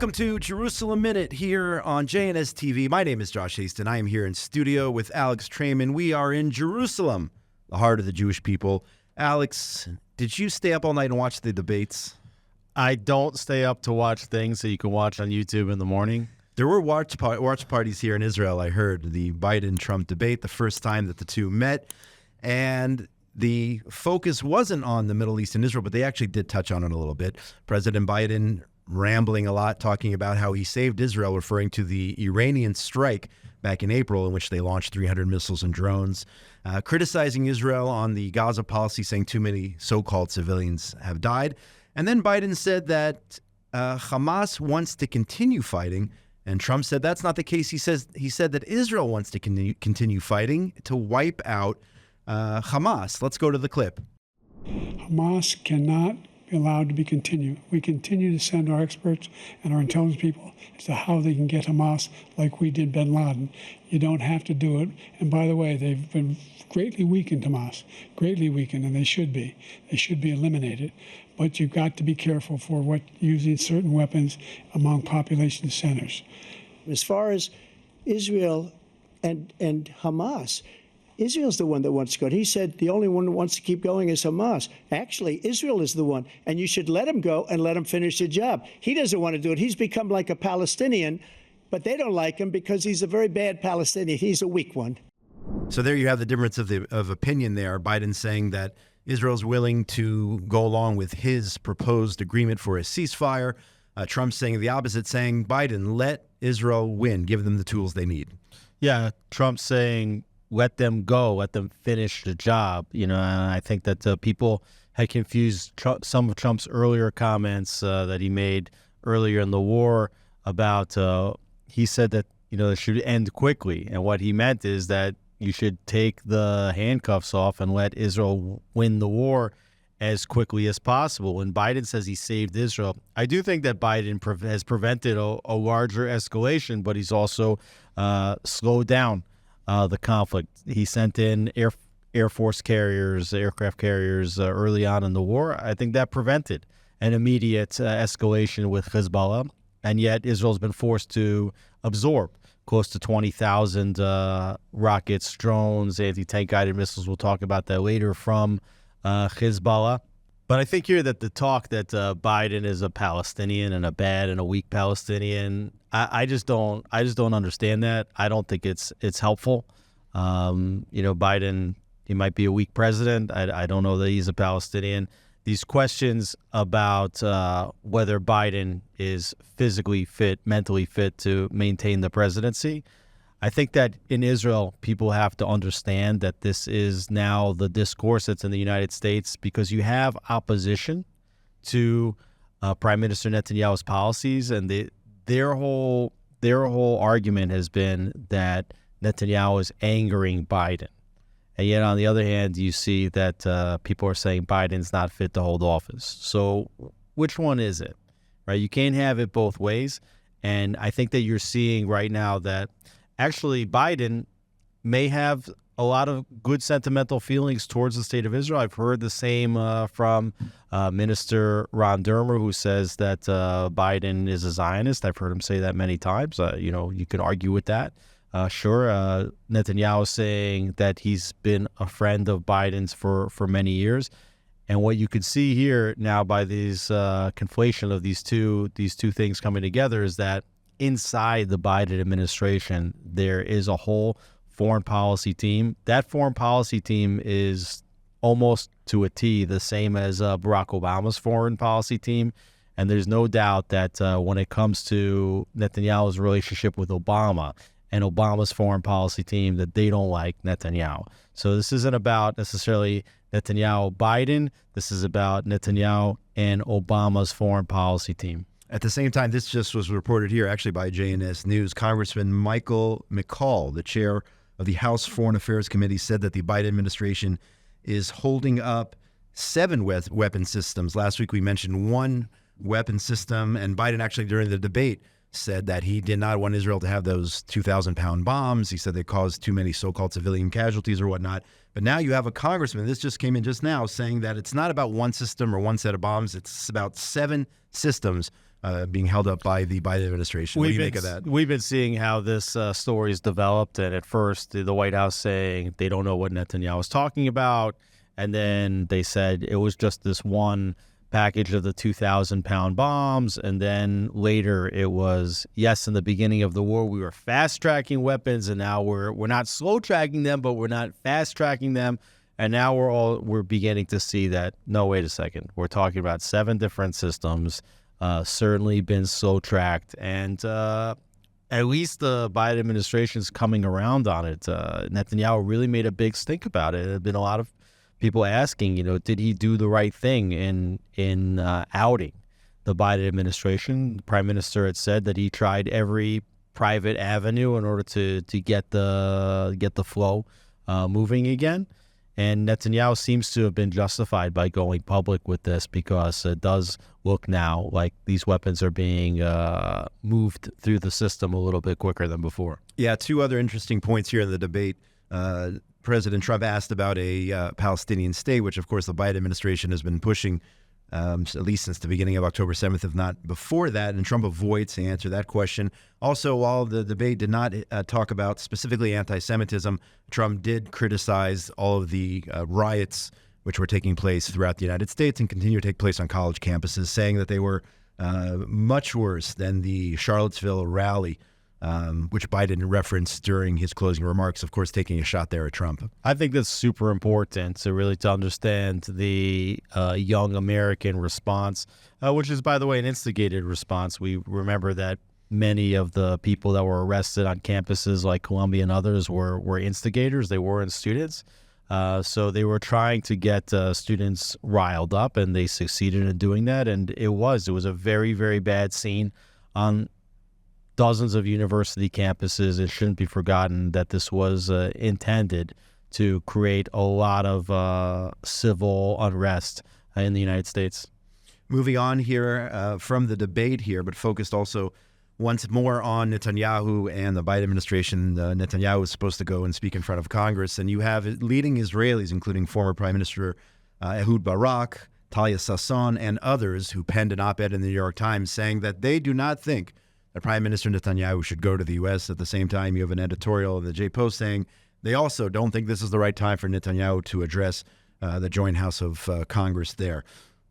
Welcome to Jerusalem Minute here on JNS TV. My name is Josh Hasten. I am here in studio with Alex Traiman. We are in Jerusalem, the heart of the Jewish people. Alex, did you stay up all night and watch the debates? I don't stay up to watch things that you can watch on YouTube in the morning. There were watch parties here in Israel, I heard. The Biden-Trump debate, the first time that the two met. And the focus wasn't on the Middle East and Israel, but they actually did touch on it a little bit. President Biden rambling a lot, talking about how he saved Israel, referring to the Iranian strike back in April in which they launched 300 missiles and drones, criticizing Israel on the Gaza policy, saying too many so-called civilians have died. And then Biden said that Hamas wants to continue fighting, and Trump said that's not the case. He said that Israel wants to continue fighting to wipe out Hamas. Let's go to the clip. Hamas cannot be allowed to be continued. We continue to send our experts and our intelligence people as to how they can get Hamas like we did bin Laden. You don't have to do it. And by the way, they've been greatly weakened, Hamas, greatly weakened, and they should be. They should be eliminated. But you've got to be careful for using certain weapons among population centers. As far as Israel and Hamas, Israel's the one that wants to go. He said the only one that wants to keep going is Hamas. Actually, Israel is the one, and you should let him go and let him finish the job. He doesn't want to do it. He's become like a Palestinian, but they don't like him because he's a very bad Palestinian. He's a weak one. So there you have the difference of opinion there. Biden saying that Israel's willing to go along with his proposed agreement for a ceasefire. Trump saying the opposite, saying, Biden, let Israel win, give them the tools they need. Yeah, Trump saying, let them go, let them finish the job. And I think that people had confused some of Trump's earlier comments that he made earlier in the war about, he said that, it should end quickly. And what he meant is that you should take the handcuffs off and let Israel win the war as quickly as possible. When Biden says he saved Israel, I do think that Biden has prevented a larger escalation, but he's also slowed down the conflict. He sent in aircraft carriers early on in the war. I think that prevented an immediate escalation with Hezbollah, and yet Israel's been forced to absorb close to 20,000 rockets, drones, anti-tank guided missiles. We'll talk about that later from Hezbollah. But I think here that the talk that Biden is a Palestinian and a bad and a weak Palestinian, I just don't understand that. I don't think it's helpful. Biden, he might be a weak president. I don't know that he's a Palestinian. These questions about whether Biden is physically fit, mentally fit to maintain the presidency, I think that in Israel, people have to understand that this is now the discourse that's in the United States because you have opposition to Prime Minister Netanyahu's policies, and their whole argument has been that Netanyahu is angering Biden. And yet, on the other hand, you see that people are saying Biden's not fit to hold office. So which one is it, right? You can't have it both ways. And I think that you're seeing right now that actually Biden may have a lot of good sentimental feelings towards the state of Israel. I've heard the same from Minister Ron Dermer, who says that Biden is a Zionist. I've heard him say that many times. You can argue with that. Sure, Netanyahu saying that he's been a friend of Biden's for many years. And what you could see here now by these conflation of these two things coming together is that inside the Biden administration, there is a whole foreign policy team. That foreign policy team is almost to a T the same as Barack Obama's foreign policy team. And there's no doubt that when it comes to Netanyahu's relationship with Obama and Obama's foreign policy team, that they don't like Netanyahu. So this isn't about necessarily Netanyahu-Biden. This is about Netanyahu and Obama's foreign policy team. At the same time, this just was reported here actually by JNS News. Congressman Michael McCall, the chair of the House Foreign Affairs Committee, said that the Biden administration is holding up 7 weapon systems. Last week we mentioned 1 weapon system, and Biden actually during the debate said that he did not want Israel to have those 2,000-pound bombs. He said they caused too many so-called civilian casualties or whatnot. But now you have a congressman, this just came in just now, saying that it's not about 1 system or 1 set of bombs. It's about 7 systems being held up by the Biden administration. What do you make of that? We've been seeing how this story is developed, and at first the White House saying they don't know what Netanyahu was talking about, and then they said it was just this one package of the 2,000-pound bombs, and then later it was, yes, in the beginning of the war we were fast-tracking weapons, and now we're not slow-tracking them, but we're not fast-tracking them, and now we're beginning to see that, no, wait a second, we're talking about 7 different systems, certainly been slow-tracked, and at least the Biden administration's coming around on it. Netanyahu really made a big stink about it. There have been a lot of people asking, did he do the right thing in outing the Biden administration? The prime minister had said that he tried every private avenue in order to get the flow moving again. And Netanyahu seems to have been justified by going public with this, because it does look now like these weapons are being moved through the system a little bit quicker than before. Yeah, 2 other interesting points here in the debate. President Trump asked about a Palestinian state, which, of course, the Biden administration has been pushing at least since the beginning of October 7th, if not before that, and Trump avoids to answer that question. Also, while the debate did not talk about specifically anti-Semitism, Trump did criticize all of the riots which were taking place throughout the United States and continue to take place on college campuses, saying that they were much worse than the Charlottesville rally, which Biden referenced during his closing remarks, of course, taking a shot there at Trump. I think that's super important to understand the young American response, which is, by the way, an instigated response. We remember that many of the people that were arrested on campuses like Columbia and others were instigators. They weren't students. So they were trying to get students riled up, and they succeeded in doing that. And it was a very, very bad scene on dozens of university campuses. It shouldn't be forgotten that this was intended to create a lot of civil unrest in the United States. Moving on here from the debate here, but focused also once more on Netanyahu and the Biden administration. Netanyahu is supposed to go and speak in front of Congress, and you have leading Israelis, including former Prime Minister Ehud Barak, Talia Sasson, and others, who penned an op-ed in the New York Times saying that they do not think that Prime Minister Netanyahu should go to the U.S. At the same time, you have an editorial in the J-Post saying they also don't think this is the right time for Netanyahu to address the joint House of Congress there.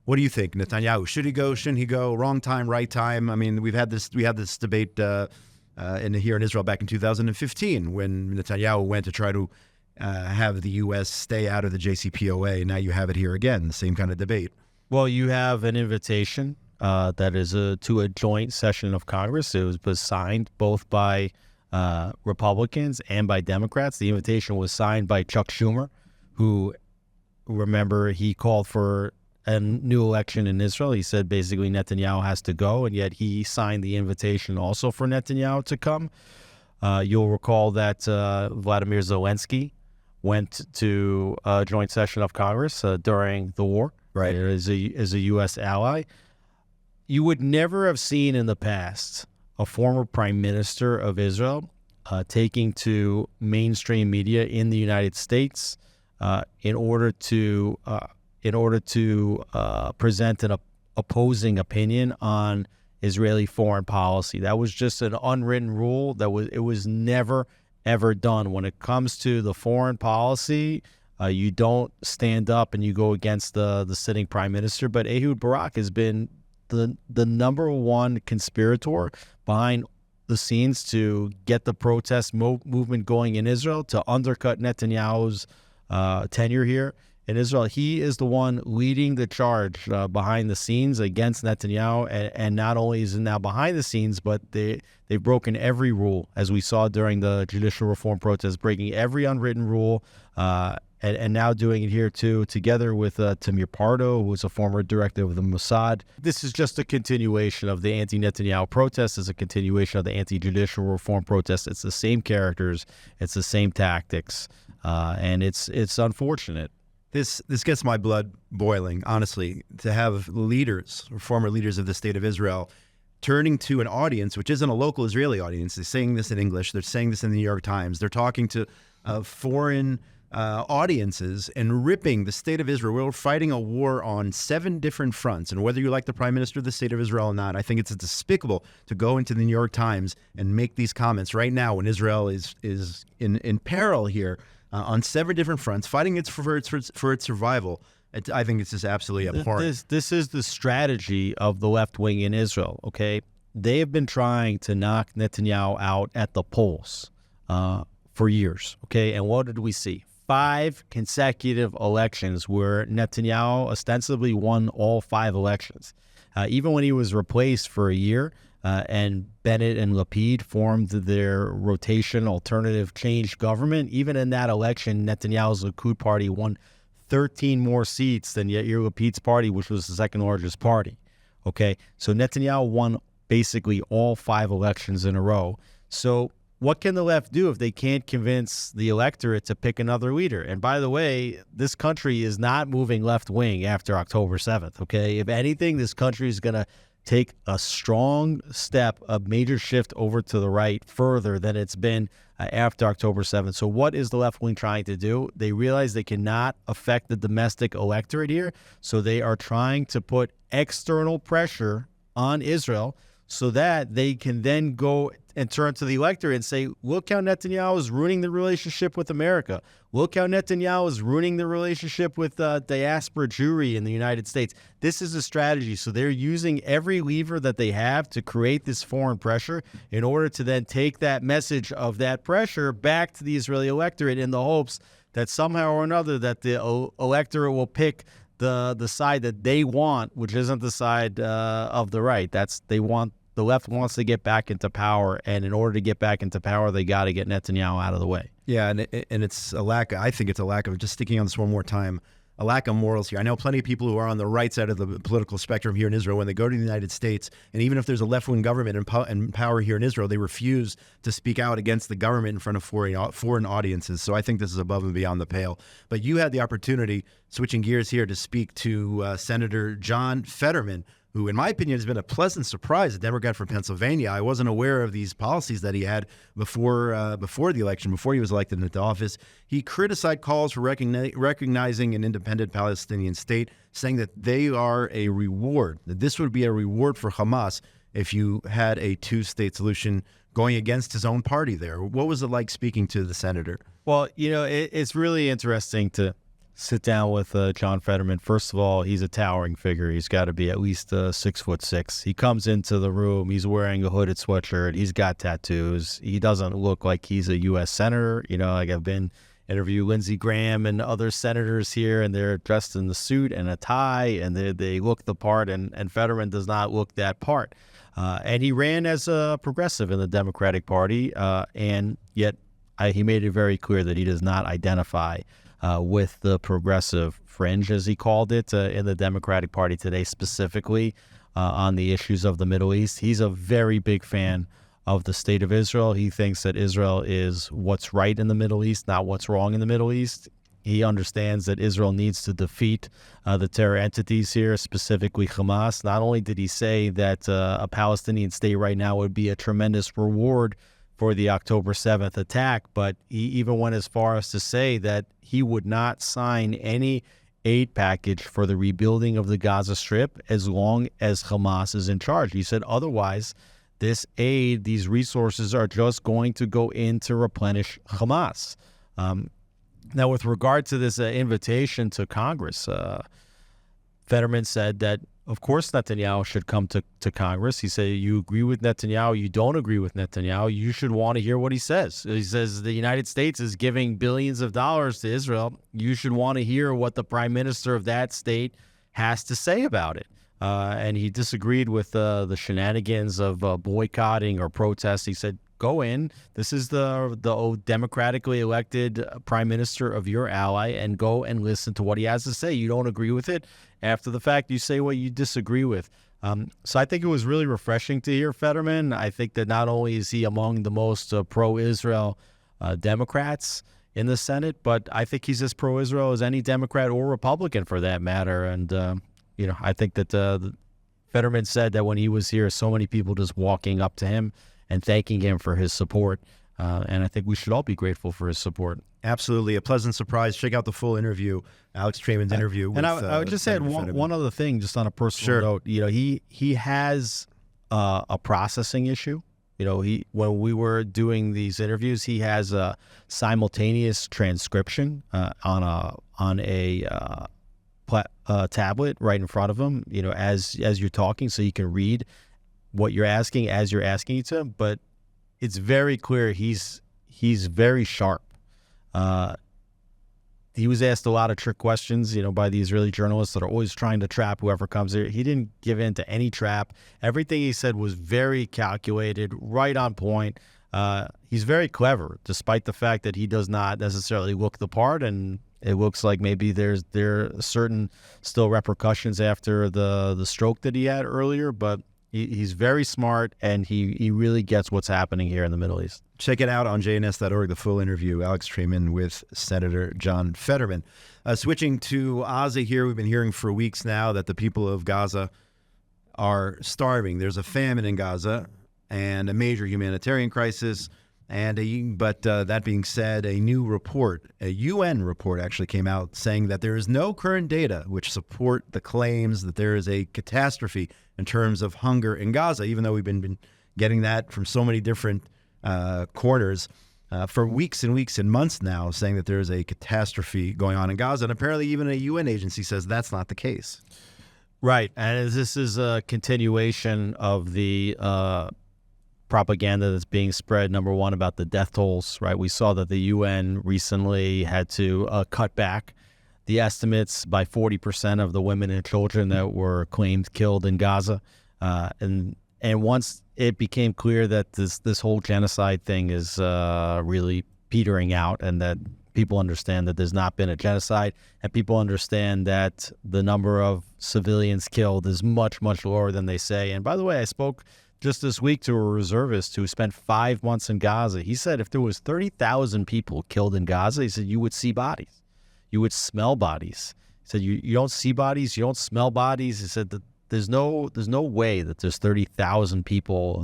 What do you think, Netanyahu? Should he go? Shouldn't he go? Wrong time, right time? I mean, we had this debate here in Israel back in 2015 when Netanyahu went to try to have the U.S. stay out of the JCPOA. Now you have it here again, the same kind of debate. Well, you have an invitation that is to a joint session of Congress. It was signed both by Republicans and by Democrats. The invitation was signed by Chuck Schumer, who, remember, he called for a new election in Israel. He said basically Netanyahu has to go, and yet he signed the invitation also for Netanyahu to come. You'll recall that Vladimir Zelensky went to a joint session of Congress during the war, right, as a U.S. ally. You would never have seen in the past a former prime minister of Israel taking to mainstream media in the United States in order to present an opposing opinion on Israeli foreign policy. That was just an unwritten rule. It was never ever done. When it comes to the foreign policy, you don't stand up and you go against the sitting prime minister. But Ehud Barak has been the number one conspirator behind the scenes to get the protest movement going in Israel, to undercut Netanyahu's tenure here in Israel. He is the one leading the charge behind the scenes against Netanyahu, and not only is it now behind the scenes, but they've broken every rule, as we saw during the judicial reform protest, breaking every unwritten rule, and now doing it here too, together with Tamir Pardo, who was a former director of the Mossad. This is just a continuation of the anti-Netanyahu protests. It's a continuation of the anti-judicial reform protests. It's the same characters. It's the same tactics, and it's unfortunate. This gets my blood boiling, honestly, to have leaders, or former leaders of the state of Israel, turning to an audience, which isn't a local Israeli audience. They're saying this in English. They're saying this in the New York Times. They're talking to foreign audiences and ripping the state of Israel. We're fighting a war on 7 different fronts. And whether you like the prime minister of the state of Israel or not, I think it's despicable to go into the New York Times and make these comments right now when Israel is in peril here on 7 different fronts, fighting for its survival. I think it's just absolutely abhorrent. This is the strategy of the left wing in Israel, okay? They have been trying to knock Netanyahu out at the polls for years, okay? And what did we see? 5 consecutive elections where Netanyahu ostensibly won all 5 elections. Even when he was replaced for a year and Bennett and Lapid formed their rotation alternative change government, even in that election, Netanyahu's Likud party won 13 more seats than Yair Lapid's party, which was the second largest party. Okay, so Netanyahu won basically all 5 elections in a row. So what can the left do if they can't convince the electorate to pick another leader? And by the way, this country is not moving left-wing after October 7th, okay? If anything, this country is going to take a strong step, a major shift over to the right further than it's been after October 7th. So what is the left wing trying to do? They realize they cannot affect the domestic electorate here, so they are trying to put external pressure on Israel so that they can then go and turn to the electorate and say, look how Netanyahu is ruining the relationship with America. Look how Netanyahu is ruining the relationship with diaspora Jewry in the United States. This is a strategy. So they're using every lever that they have to create this foreign pressure in order to then take that message of that pressure back to the Israeli electorate in the hopes that somehow or another that the electorate will pick the side that they want, which isn't the side of the right. The left wants to get back into power, and in order to get back into power, they got to get Netanyahu out of the way. Yeah, and it's a lack. I think it's a lack of, just sticking on this one more time, a lack of morals here. I know plenty of people who are on the right side of the political spectrum here in Israel. When they go to the United States, and even if there's a left-wing government in power here in Israel, they refuse to speak out against the government in front of foreign audiences. So I think this is above and beyond the pale. But you had the opportunity, switching gears here, to speak to Senator John Fetterman, who, in my opinion, has been a pleasant surprise, a Democrat from Pennsylvania. I wasn't aware of these policies that he had before the election, before he was elected into office. He criticized calls for recognizing an independent Palestinian state, saying that they are a reward, that this would be a reward for Hamas if you had a 2-state solution, going against his own party there. What was it like speaking to the senator? Well, it's really interesting to sit down with John Fetterman. First of all, he's a towering figure. He's got to be at least 6'6". He comes into the room. He's wearing a hooded sweatshirt. He's got tattoos. He doesn't look like he's a U.S. senator. Like I've been interview Lindsey Graham and other senators here, and they're dressed in the suit and a tie, and they look the part, and Fetterman does not look that part. And he ran as a progressive in the Democratic Party, and yet he made it very clear that he does not identify with the progressive fringe, as he called it, in the Democratic Party today, specifically on the issues of the Middle East. He's a very big fan of the state of Israel. He thinks that Israel is what's right in the Middle East, not what's wrong in the Middle East. He understands that Israel needs to defeat the terror entities here, specifically Hamas. Not only did he say that a Palestinian state right now would be a tremendous reward for the October 7th attack, but he even went as far as to say that he would not sign any aid package for the rebuilding of the Gaza Strip as long as Hamas is in charge. He said otherwise, this aid, these resources are just going to go in to replenish Hamas. Now, with regard to this invitation to Congress, Fetterman said that, of course, Netanyahu should come to Congress. He said, you agree with Netanyahu, you don't agree with Netanyahu, you should want to hear what he says. He says the United States is giving billions of dollars to Israel. You should want to hear what the prime minister of that state has to say about it. And he disagreed with the shenanigans of boycotting or protest. He said, go in. This is the democratically elected prime minister of your ally, and go and listen to what he has to say. You don't agree with it. After the fact, you say what you disagree with. So I think it was really refreshing to hear Fetterman. I think that not only is he among the most pro-Israel Democrats in the Senate, but I think he's as pro-Israel as any Democrat or Republican for that matter. And, I think that Fetterman said that when he was here, so many people just walking up to him and thanking him for his support And I think we should all be grateful for his support. Absolutely. A pleasant surprise. Check out the full interview, Alex Traiman's interview. And I would just add one other thing, just on a personal note. He has a processing issue. When we were doing these interviews, he has a simultaneous transcription on a tablet right in front of him, as you're talking, so you can read what you're asking as you're asking it to him. But it's very clear he's very sharp. He was asked a lot of trick questions, by the Israeli journalists that are always trying to trap whoever comes here. He didn't give in to any trap. Everything he said was very calculated, right on point. He's very clever, despite the fact that he does not necessarily look the part, and it looks like maybe there are certain still repercussions after the stroke that he had earlier, but he's very smart, and he really gets what's happening here in the Middle East. Check it out on jns.org, the full interview, Alex Traiman with Senator John Fetterman. Switching to Gaza here, we've been hearing for weeks now that the people of Gaza are starving. There's a famine in Gaza and a major humanitarian crisis. But that being said, a new report, a UN report actually came out saying that there is no current data which support the claims that there is a catastrophe in terms of hunger in Gaza, even though we've been getting that from so many different corners for weeks and weeks and months now, saying that there is a catastrophe going on in Gaza. And apparently even a UN agency says that's not the case. Right. And this is a continuation of the propaganda that's being spread, number one, about the death tolls, right? We saw that the UN recently had to cut back the estimates by 40% of the women and children that were claimed killed in Gaza. And once it became clear that this whole genocide thing is really petering out, and that people understand that there's not been a genocide, and people understand that the number of civilians killed is much, much lower than they say. And by the way, I spoke just this week to a reservist who spent 5 months in Gaza. He said if there was 30,000 people killed in Gaza, he said you would see bodies. You would smell bodies. He said you don't see bodies, you don't smell bodies. He said that there's no way that there's 30,000 people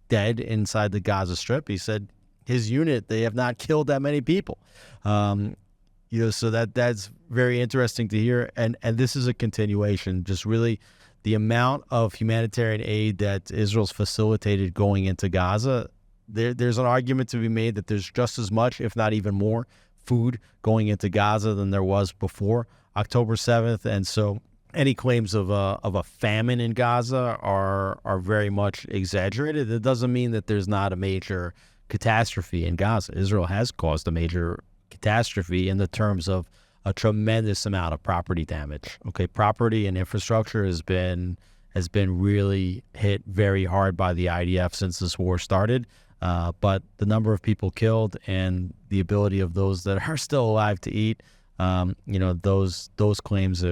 dead inside the Gaza Strip. He said his unit, they have not killed that many people. So that's very interesting to hear. And this is a continuation, just really the amount of humanitarian aid that Israel's facilitated going into Gaza. There's an argument to be made that there's just as much, if not even more, food going into Gaza than there was before October 7th. And so any claims of a famine in Gaza are very much exaggerated. It doesn't mean that there's not a major catastrophe in Gaza. Israel has caused a major catastrophe in the terms of a tremendous amount of property damage. Okay, property and infrastructure has been really hit very hard by the IDF since this war started. But the number of people killed and the ability of those that are still alive to eat, those claims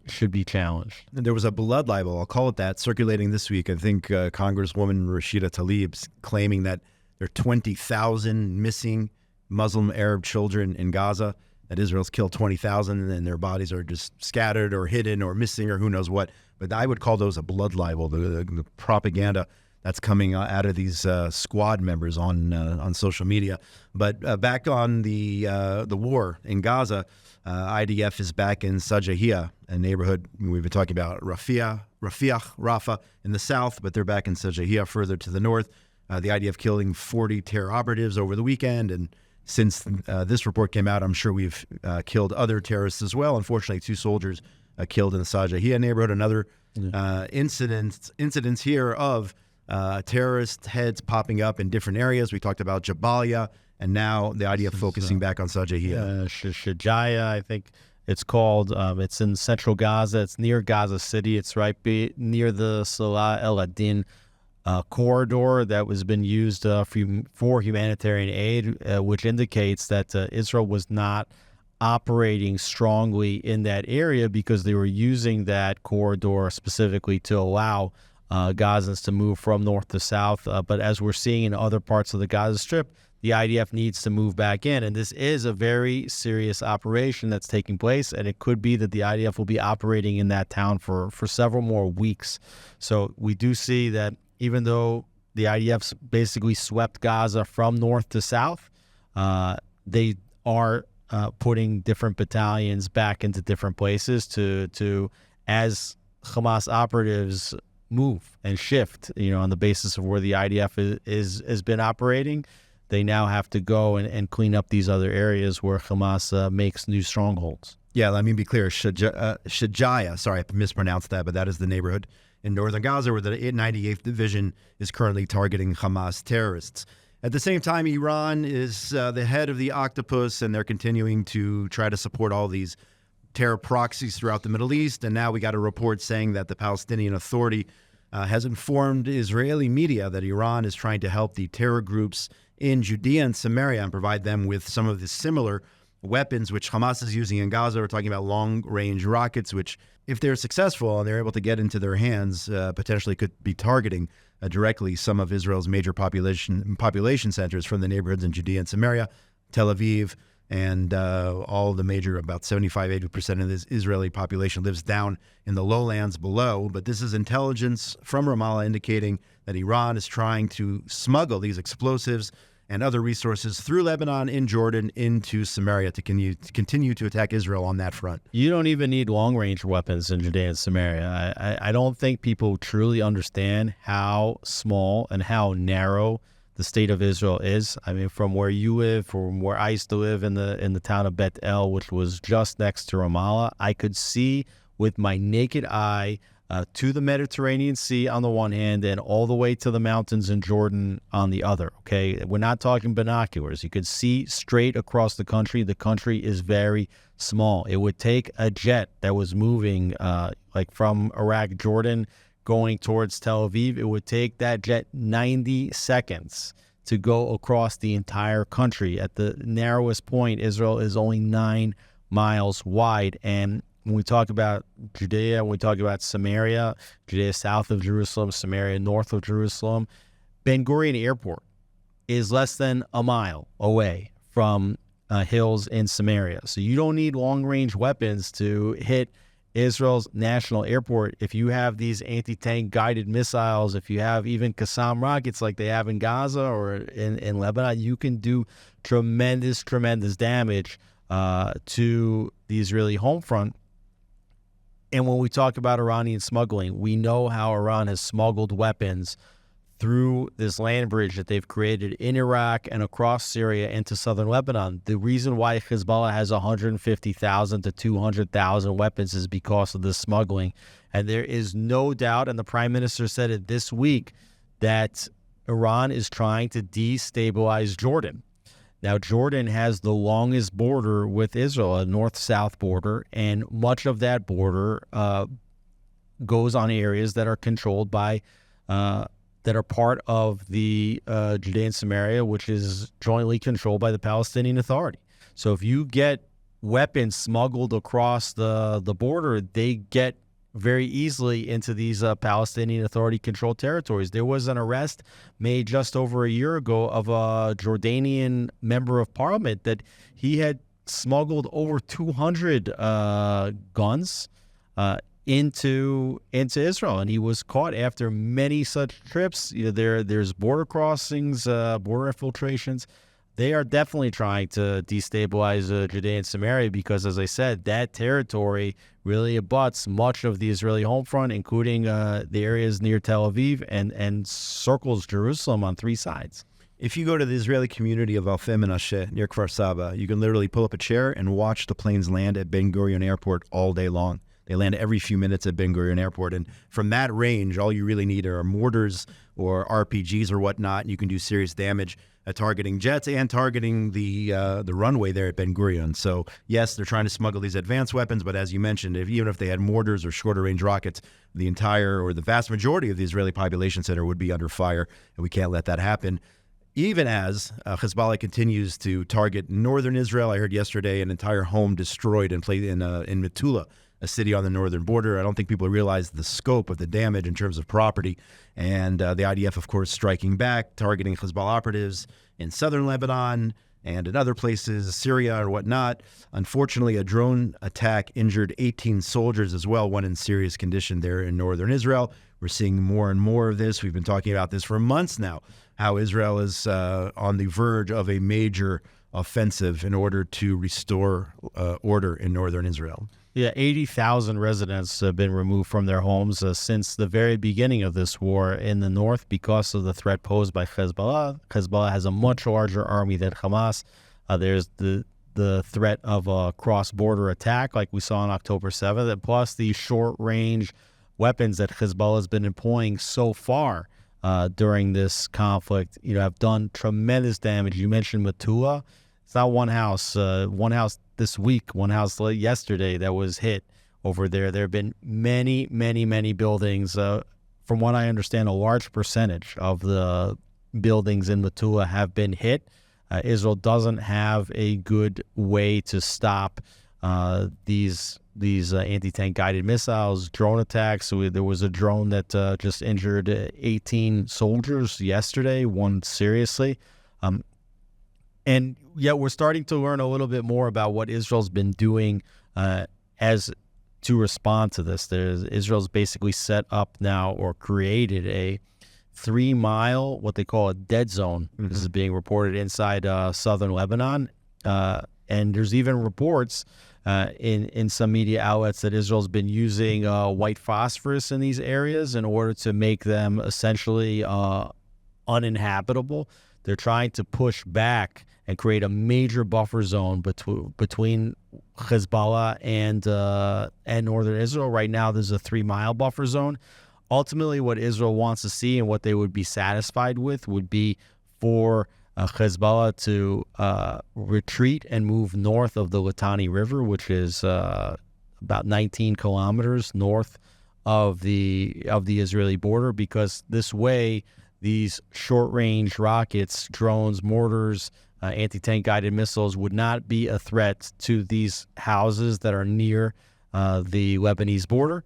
should be challenged. There was a blood libel, I'll call it that, circulating this week. I think Congresswoman Rashida Tlaib's claiming that there are 20,000 missing Muslim Arab children in Gaza, that Israel's killed 20,000 and their bodies are just scattered or hidden or missing or who knows what. But I would call those a blood libel, the propaganda that's coming out of these squad members on social media. But back on the war in Gaza, IDF is back in Sajaiyaa, a neighborhood we've been talking about, Rafah in the south, but they're back in Sajaiyaa further to the north. The IDF killing 40 terror operatives over the weekend, and since this report came out, I'm sure we've killed other terrorists as well. Unfortunately, 2 soldiers killed in the Sajaiyaa neighborhood. Another incidents here of terrorist heads popping up in different areas. We talked about Jabalia, and now the idea of focusing back on Sajaiyaa. Sajaiyaa, I think it's called. It's in central Gaza. It's near Gaza City. It's right near the Salah el-Adin corridor that was been used for humanitarian aid, which indicates that Israel was not operating strongly in that area because they were using that corridor specifically to allow Gazans to move from north to south. But as we're seeing in other parts of the Gaza Strip, the IDF needs to move back in. And this is a very serious operation that's taking place. And it could be that the IDF will be operating in that town for several more weeks. So we do see that even though The IDF's basically swept Gaza from north to south. They are putting different battalions back into different places to as Hamas operatives move and shift, on the basis of where the IDF has been operating. They now have to go and clean up these other areas where Hamas makes new strongholds. Yeah, let me be clear. Sajaiyaa, sorry, I mispronounced that, but that is the neighborhood in northern Gaza where the 98th Division is currently targeting Hamas terrorists. At the same time, Iran is the head of the octopus, and they're continuing to try to support all these terror proxies throughout the Middle East. And now we got a report saying that the Palestinian Authority has informed Israeli media that Iran is trying to help the terror groups in Judea and Samaria and provide them with some of the similar weapons which Hamas is using in Gaza. We're talking about long-range rockets, which, if they're successful and they're able to get into their hands, potentially could be targeting directly some of Israel's major population centers from the neighborhoods in Judea and Samaria, Tel Aviv, and all the major, about 75-80% of this Israeli population lives down in the lowlands below. But this is intelligence from Ramallah indicating that Iran is trying to smuggle these explosives and other resources through Lebanon, in Jordan, into Samaria to continue to attack Israel on that front. You don't even need long-range weapons in Judea and Samaria. I don't think people truly understand how small and how narrow the state of Israel is. I mean, from where you live, from where I used to live in the town of Beth El, which was just next to Ramallah, I could see with my naked eye to the Mediterranean Sea on the one hand and all the way to the mountains in Jordan on the other, okay? We're not talking binoculars. You could see straight across the country. The country is very small. It would take a jet that was moving like from Iraq, Jordan, going towards Tel Aviv. It would take that jet 90 seconds to go across the entire country. At the narrowest point, Israel is only 9 miles wide, and when we talk about Judea, when we talk about Samaria, Judea south of Jerusalem, Samaria north of Jerusalem, Ben Gurion Airport is less than a mile away from hills in Samaria. So you don't need long-range weapons to hit Israel's national airport. If you have these anti-tank guided missiles, if you have even Qassam rockets like they have in Gaza or in Lebanon, you can do tremendous damage to the Israeli home front. And when we talk about Iranian smuggling, we know how Iran has smuggled weapons through this land bridge that they've created in Iraq and across Syria into southern Lebanon. The reason why Hezbollah has 150,000 to 200,000 weapons is because of this smuggling. And there is no doubt, and the Prime Minister said it this week, that Iran is trying to destabilize Jordan. Now, Jordan has the longest border with Israel, a north-south border, and much of that border goes on areas that are controlled by, that are part of the Judea and Samaria, which is jointly controlled by the Palestinian Authority. So if you get weapons smuggled across the border, they get very easily into these Palestinian Authority-controlled territories. There was an arrest made just over a year ago of a Jordanian member of parliament that he had smuggled over 200 guns into Israel, and he was caught after many such trips. There's border crossings, border infiltrations. They are definitely trying to destabilize Judea and Samaria because, as I said, that territory really abuts much of the Israeli home front, including the areas near Tel Aviv, and circles Jerusalem on 3 sides. If you go to the Israeli community of Alfei Menashe near Kfar Saba, you can literally pull up a chair and watch the planes land at Ben Gurion Airport all day long. They land every few minutes at Ben Gurion Airport. And from that range, all you really need are mortars or RPGs or whatnot. And you can do serious damage targeting jets and targeting the runway there at Ben Gurion. So, yes, they're trying to smuggle these advanced weapons. But as you mentioned, even if they had mortars or shorter range rockets, the entire or the vast majority of the Israeli population center would be under fire. And we can't let that happen. Even as Hezbollah continues to target northern Israel. I heard yesterday an entire home destroyed in Metula, a city on the northern border. I don't think people realize the scope of the damage in terms of property. And the IDF, of course, striking back, targeting Hezbollah operatives in southern Lebanon, and in other places, Syria or whatnot. Unfortunately, a drone attack injured 18 soldiers as well, one in serious condition there in northern Israel. We're seeing more and more of this. We've been talking about this for months now, how Israel is on the verge of a major offensive in order to restore order in northern Israel. Yeah, 80,000 residents have been removed from their homes since the very beginning of this war in the north because of the threat posed by Hezbollah. Hezbollah has a much larger army than Hamas. There's the threat of a cross-border attack like we saw on October 7th, and plus the short-range weapons that Hezbollah has been employing so far during this conflict, have done tremendous damage. You mentioned Metula. It's not one house this week, one house yesterday that was hit over there. There have been many, many, many buildings. From what I understand, a large percentage of the buildings in Metula have been hit. Israel doesn't have a good way to stop these anti-tank guided missiles, drone attacks. So there was a drone that just injured 18 soldiers yesterday, one seriously. And yet we're starting to learn a little bit more about what Israel's been doing as to respond to this. Israel's basically set up now or created a 3-mile, what they call a dead zone. Mm-hmm. This is being reported inside southern Lebanon. And there's even reports in some media outlets that Israel's been using white phosphorus in these areas in order to make them essentially uninhabitable. They're trying to push back and create a major buffer zone between Hezbollah and northern Israel. Right now, there's a 3-mile buffer zone. Ultimately, what Israel wants to see and what they would be satisfied with would be for Hezbollah to retreat and move north of the Litani River, which is about 19 kilometers north of the Israeli border, because this way these short-range rockets, drones, mortars, anti-tank guided missiles would not be a threat to these houses that are near the Lebanese border.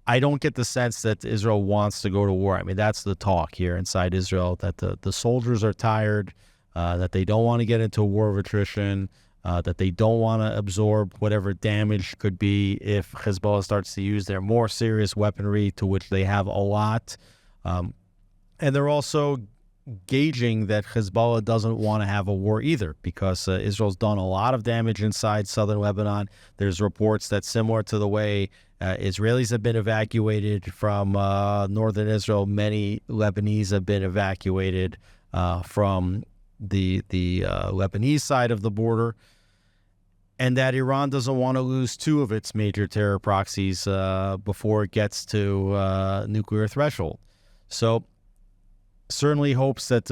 I don't get the sense that Israel wants to go to war. I mean, that's the talk here inside Israel, that the soldiers are tired, that they don't want to get into a war of attrition, that they don't want to absorb whatever damage could be if Hezbollah starts to use their more serious weaponry, to which they have a lot. And they're also gauging that Hezbollah doesn't want to have a war either, because Israel's done a lot of damage inside southern Lebanon. There's reports that, similar to the way Israelis have been evacuated from northern Israel, many Lebanese have been evacuated from the Lebanese side of the border, and that Iran doesn't want to lose 2 of its major terror proxies before it gets to nuclear threshold. So certainly hopes that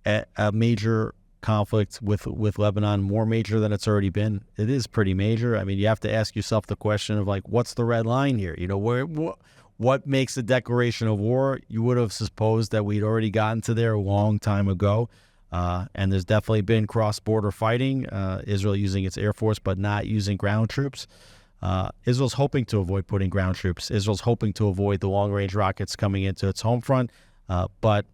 a major conflict with Lebanon, more major than it's already been. It is pretty major. I mean, you have to ask yourself the question of, like, what's the red line here? What makes a declaration of war? You would have supposed that we'd already gotten to there a long time ago. And there's definitely been cross-border fighting, Israel using its air force but not using ground troops. Israel's hoping to avoid putting ground troops. Israel's hoping to avoid the long-range rockets coming into its home front, but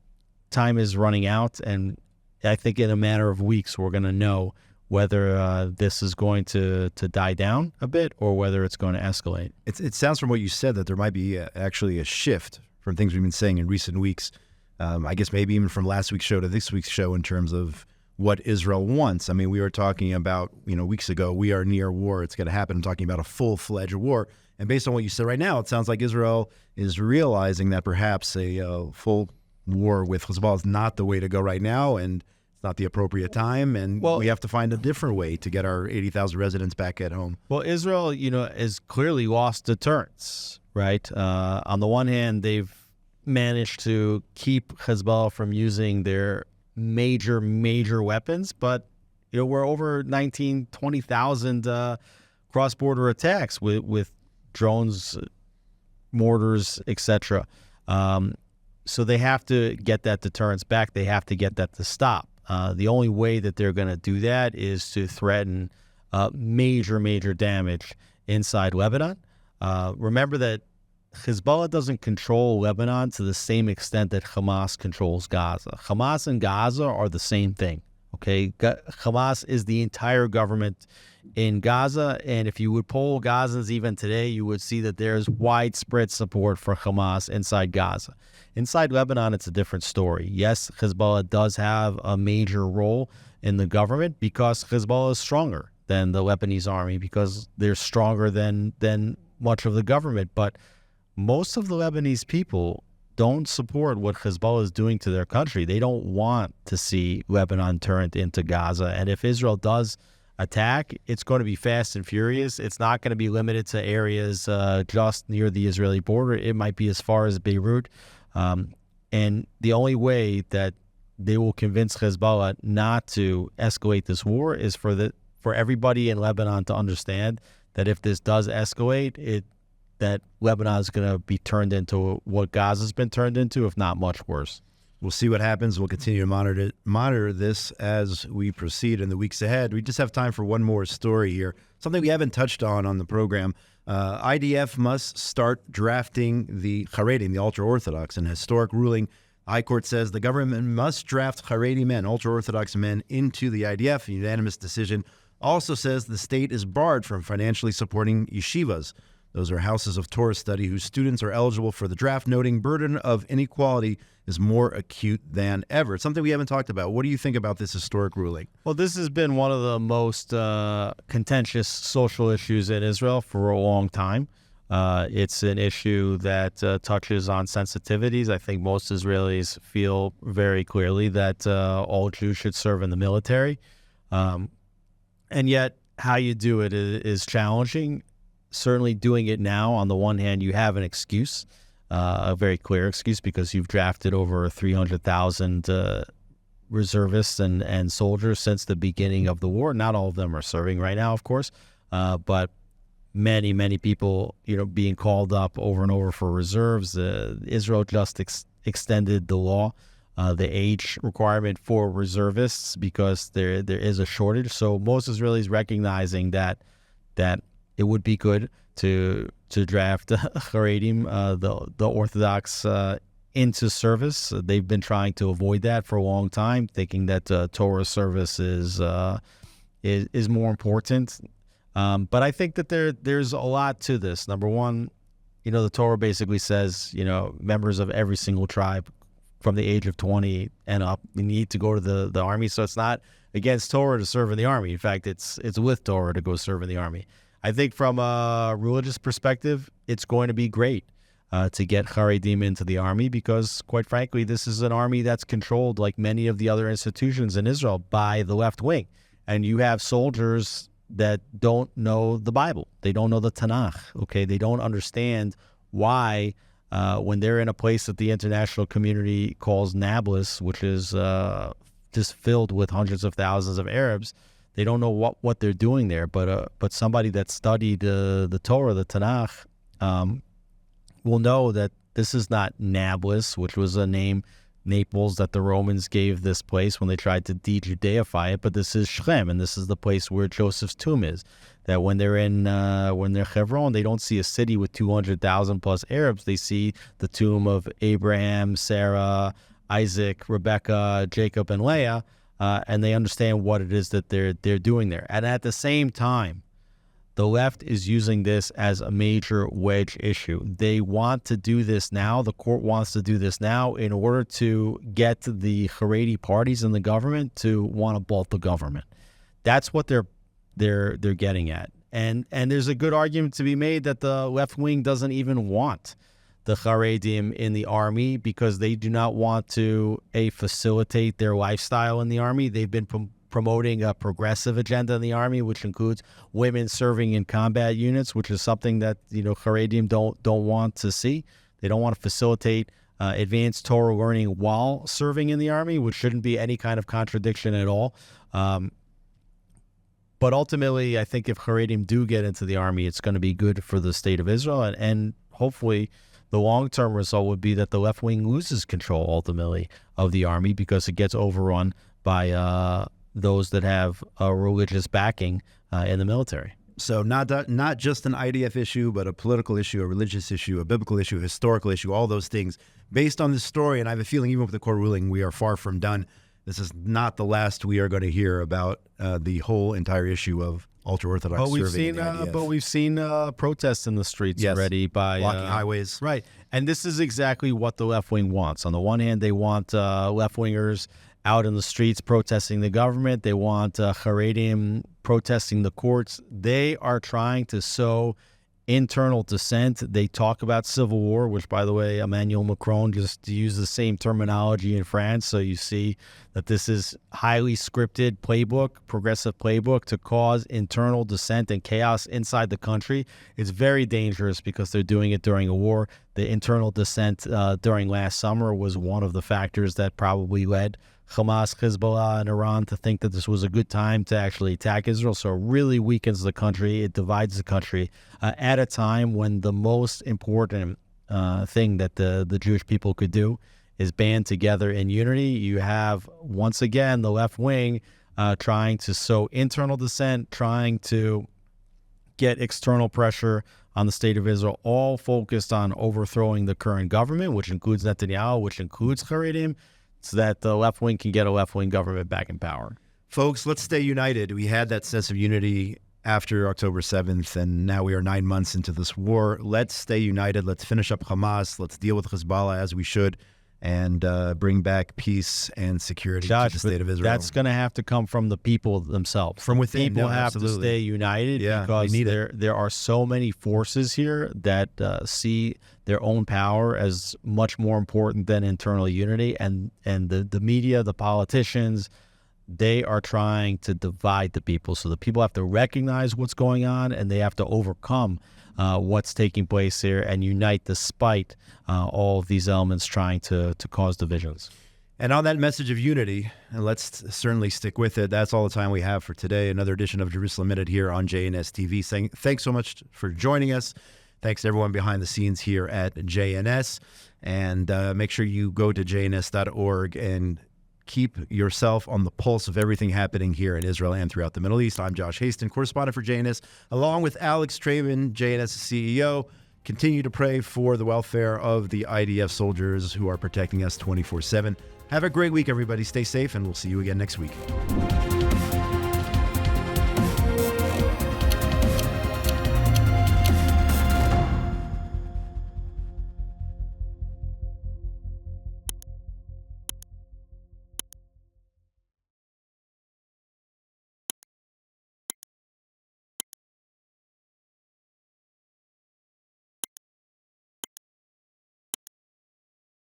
time is running out, and I think in a matter of weeks we're going to know whether this is going to die down a bit or whether it's going to escalate. It sounds from what you said that there might be actually a shift from things we've been saying in recent weeks. I guess maybe even from last week's show to this week's show in terms of what Israel wants. I mean, we were talking about, weeks ago, we are near war. It's going to happen. I'm talking about a full-fledged war. And based on what you said right now, it sounds like Israel is realizing that perhaps a full war with Hezbollah is not the way to go right now, and it's not the appropriate time, and we have to find a different way to get our 80,000 residents back at home. Well, Israel, has clearly lost deterrence, right? On the one hand, they've managed to keep Hezbollah from using their major weapons, but we're over 20,000 cross-border attacks with drones, mortars, etc. So they have to get that deterrence back. They have to get that to stop. The only way that they're going to do that is to threaten major damage inside Lebanon. Remember that Hezbollah doesn't control Lebanon to the same extent that Hamas controls Gaza. Hamas and Gaza are the same thing, okay? Hamas is the entire government in Gaza, and if you would poll Gazans even today, you would see that there's widespread support for Hamas inside Gaza. Inside Lebanon, it's a different story. Yes, Hezbollah does have a major role in the government because Hezbollah is stronger than the Lebanese army, because they're stronger than much of the government, but most of the Lebanese people don't support what Hezbollah is doing to their country. They don't want to see Lebanon turned into Gaza. And if Israel does attack, it's going to be fast and furious. It's not going to be limited to areas just near the Israeli border. It might be as far as Beirut. And the only way that they will convince Hezbollah not to escalate this war is for everybody in Lebanon to understand that if this does escalate, that Lebanon is going to be turned into what Gaza's been turned into, if not much worse. We'll see what happens. We'll continue to monitor this as we proceed in the weeks ahead. We just have time for one more story here, something we haven't touched on the program. IDF must start drafting the Haredim, the ultra-Orthodox. An historic ruling, the High Court says the government must draft Haredi men, ultra-Orthodox men, into the IDF. A unanimous decision also says the state is barred from financially supporting yeshivas. Those are houses of Torah study whose students are eligible for the draft, noting burden of inequality is more acute than ever. It's something we haven't talked about. What do you think about this historic ruling? Well, this has been one of the most contentious social issues in Israel for a long time. It's an issue that touches on sensitivities. I think most Israelis feel very clearly that all Jews should serve in the military. And yet, how you do it is challenging. Certainly doing it now, on the one hand, you have an excuse, a very clear excuse, because you've drafted over 300,000 reservists and soldiers since the beginning of the war. Not all of them are serving right now, of course, but many, many people, being called up over and over for reserves. Israel just extended the law, the age requirement for reservists, because there is a shortage. So most Israelis recognizing that it would be good to draft Haredim, the Orthodox, into service. They've been trying to avoid that for a long time, thinking that Torah service is more important. But I think that there's a lot to this. Number one, the Torah basically says, members of every single tribe from the age of 20 and up need to go to the army. So it's not against Torah to serve in the army. In fact, it's with Torah to go serve in the army. I think from a religious perspective, it's going to be great to get Haredim into the army, because, quite frankly, this is an army that's controlled, like many of the other institutions in Israel, by the left wing. And you have soldiers that don't know the Bible. They don't know the Tanakh, okay? They don't understand why, when they're in a place that the international community calls Nablus, which is just filled with hundreds of thousands of Arabs, they don't know what they're doing there, but somebody that studied the Torah, the Tanakh, will know that this is not Nablus, which was a name, Naples, that the Romans gave this place when they tried to de-Judaify it, but this is Shechem, and this is the place where Joseph's tomb is. That when they're Hebron, they don't see a city with 200,000 plus Arabs. They see the tomb of Abraham, Sarah, Isaac, Rebecca, Jacob, and Leah. And they understand what it is that they're doing there. And at the same time, the left is using this as a major wedge issue. They want to do this now. The court wants to do this now in order to get the Haredi parties in the government to want to bolt the government. That's what they're getting at. And there's a good argument to be made that the left wing doesn't even want the Haredim in the army, because they do not want to facilitate their lifestyle in the army. They've been promoting a progressive agenda in the army, which includes women serving in combat units, which is something that Haredim don't want to see. They don't want to facilitate advanced Torah learning while serving in the army, which shouldn't be any kind of contradiction at all. But ultimately, I think if Haredim do get into the army, it's going to be good for the state of Israel, and hopefully the long-term result would be that the left wing loses control ultimately of the army, because it gets overrun by those that have a religious backing in the military. So not just an IDF issue, but a political issue, a religious issue, a biblical issue, a historical issue, all those things based on this story. And I have a feeling even with the court ruling, we are far from done. This is not the last we are going to hear about the whole entire issue of ultra-Orthodox serving in the IDF. But we've seen protests in the streets already by blocking highways. Right. And this is exactly what the left wing wants. On the one hand, they want left-wingers out in the streets protesting the government. They want Haredim protesting the courts. They are trying to sow internal dissent. They talk about civil war, which, by the way, Emmanuel Macron just used the same terminology in France. So you see that this is highly scripted playbook, progressive playbook to cause internal dissent and chaos inside the country. It's very dangerous because they're doing it during a war. The internal dissent during last summer was one of the factors that probably led Hamas, Hezbollah, and Iran to think that this was a good time to actually attack Israel. So it really weakens the country. It divides the country at a time when the most important thing that the Jewish people could do is band together in unity. You have, once again, the left wing trying to sow internal dissent, trying to get external pressure on the state of Israel, all focused on overthrowing the current government, which includes Netanyahu, which includes Haredim, so that the left wing can get a left-wing government back in power. Folks, let's stay united. We had that sense of unity after October 7th, and now we are 9 months into this war. Let's stay united. Let's finish up Hamas. Let's deal with Hezbollah as we should, and bring back peace and security to the state of Israel. That's going to have to come from the people themselves. From within. People have to stay united because there are so many forces here that see their own power as much more important than internal unity. And the media, the politicians, they are trying to divide the people. So the people have to recognize what's going on, and they have to overcome what's taking place here and unite despite all of these elements trying to cause divisions. And on that message of unity, and let's certainly stick with it, that's all the time we have for today. Another edition of Jerusalem Minute here on JNS TV. Saying thanks so much for joining us. Thanks to everyone behind the scenes here at JNS. And make sure you go to jns.org and keep yourself on the pulse of everything happening here in Israel and throughout the Middle East. I'm Josh Hasten, correspondent for JNS, along with Alex Traiman, JNS CEO. Continue to pray for the welfare of the IDF soldiers who are protecting us 24/7. Have a great week, everybody. Stay safe, and we'll see you again next week.